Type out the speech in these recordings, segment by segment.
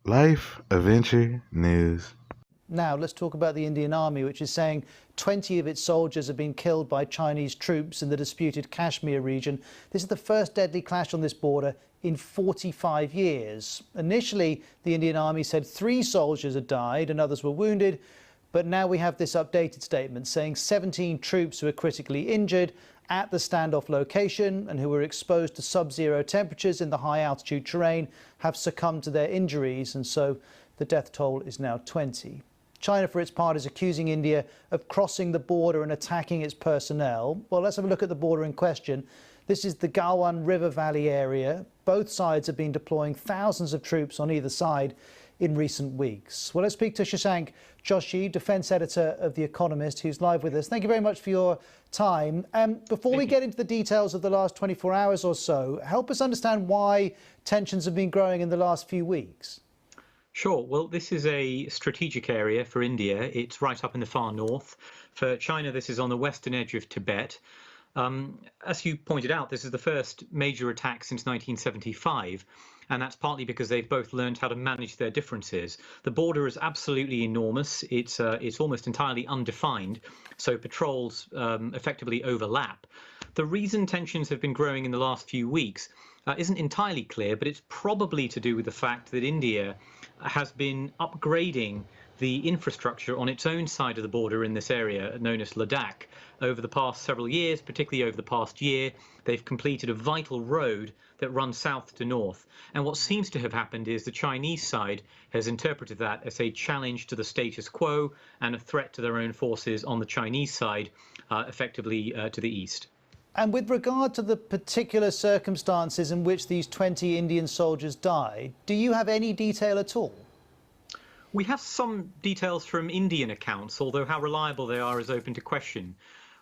Life Adventure News. Now, let's talk about the Indian Army, which is saying 20 of its soldiers have been killed by Chinese troops in the disputed Kashmir region. This is the first deadly clash on this border in 45 years. Initially, the Indian Army said 3 soldiers had died and others were wounded. But now we have this updated statement saying 17 troops who are critically injured at the standoff location and who were exposed to sub-zero temperatures in the high altitude terrain have succumbed to their injuries, and so the death toll is now 20. China, for its part, is accusing India of crossing the border and attacking its personnel. Well, let's have a look at the border in question. This is the Galwan River Valley area. Both sides have been deploying thousands of troops on either side in recent weeks. Well, let's speak to Shashank Joshi, defence editor of The Economist, who's live with us. Thank you very much for your time. Before we get into the details of the last 24 hours or so, help us understand why tensions have been growing in the last few weeks. Sure. Well, this is a strategic area for India. It's right up in the far north. For China, this is on the western edge of Tibet. As you pointed out, this is the first major attack since 1975, and that's partly because they've both learned how to manage their differences. The border is absolutely enormous. It's almost entirely undefined, so patrols effectively overlap. The reason tensions have been growing in the last few weeks isn't entirely clear, but it's probably to do with the fact that India has been upgrading the infrastructure on its own side of the border in this area known as Ladakh. Over the past several years, particularly over the past year, they've completed a vital road that runs south to north. And what seems to have happened is the Chinese side has interpreted that as a challenge to the status quo and a threat to their own forces on the Chinese side, effectively to the east. And with regard to the particular circumstances in which these 20 Indian soldiers died, do you have any detail at all? We have some details from Indian accounts, although how reliable they are is open to question.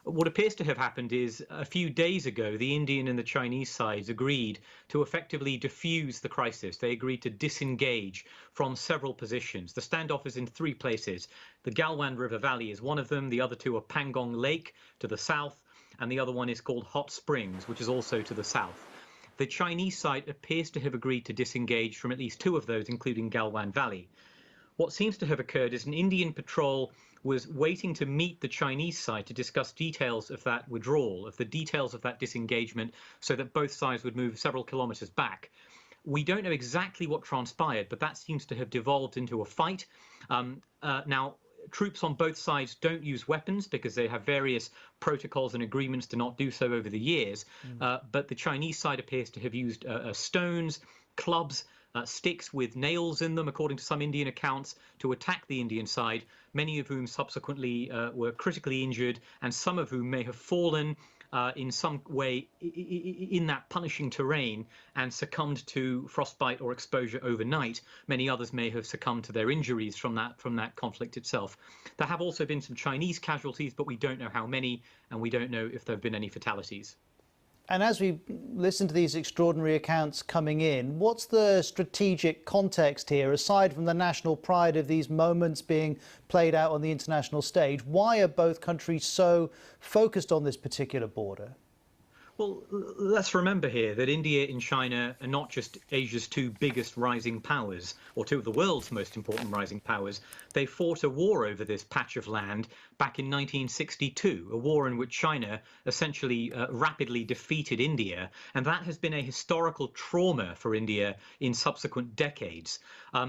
What appears to have happened is a few days ago, the Indian and the Chinese sides agreed to effectively defuse the crisis. They agreed to disengage from several positions. The standoff is in 3 places. The Galwan River Valley is one of them. The other 2 are Pangong Lake to the south, and the other one is called Hot Springs, which is also to the south. The Chinese side appears to have agreed to disengage from at least 2 of those, including Galwan Valley. What seems to have occurred is an Indian patrol was waiting to meet the Chinese side to discuss details of that withdrawal, of the details of that disengagement, so that both sides would move several kilometers back. We don't know exactly what transpired, but that seems to have devolved into a fight. Now, troops on both sides don't use weapons because they have various protocols and agreements to not do so over the years. But the Chinese side appears to have used stones, clubs, sticks with nails in them, according to some Indian accounts, to attack the Indian side, many of whom subsequently were critically injured, and some of whom may have fallen in some way in that punishing terrain and succumbed to frostbite or exposure overnight. Many others may have succumbed to their injuries from that conflict itself. There have also been some Chinese casualties, but we don't know how many, and we don't know if there have been any fatalities. And as we listen to these extraordinary accounts coming in, what's the strategic context here, aside from the national pride of these moments being played out on the international stage? Why are both countries so focused on this particular border? Well, let's remember here that India and China are not just Asia's 2 biggest rising powers, or 2 of the world's most important rising powers. They fought a war over this patch of land back in 1962, a war in which China essentially rapidly defeated India. And that has been a historical trauma for India in subsequent decades.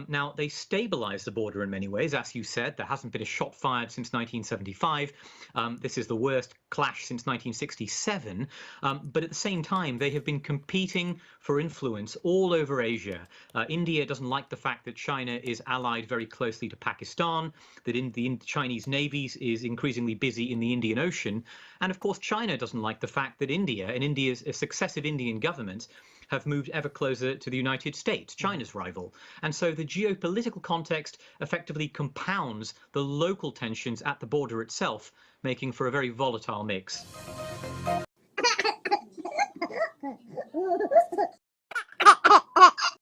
Now, they stabilized the border in many ways. As you said, there hasn't been a shot fired since 1975. This is the worst clash since 1967. But at the same time, they have been competing for influence all over Asia. India doesn't like the fact that China is allied very closely to Pakistan, that the Chinese navies is increasingly busy in the Indian Ocean. And of course, China doesn't like the fact that India and India's successive Indian governments have moved ever closer to the United States, China's rival. And so the geopolitical context effectively compounds the local tensions at the border itself, making for a very volatile mix.